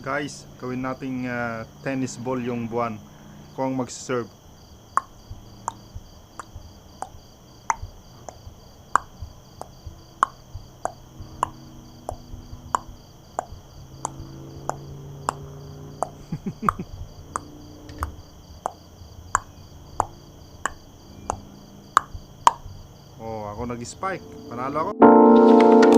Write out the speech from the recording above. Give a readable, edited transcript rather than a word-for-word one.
Guys, gawin nating tennis ball yung buwan kung mag-serve. Oh, ako nag-spike. Panalo ako.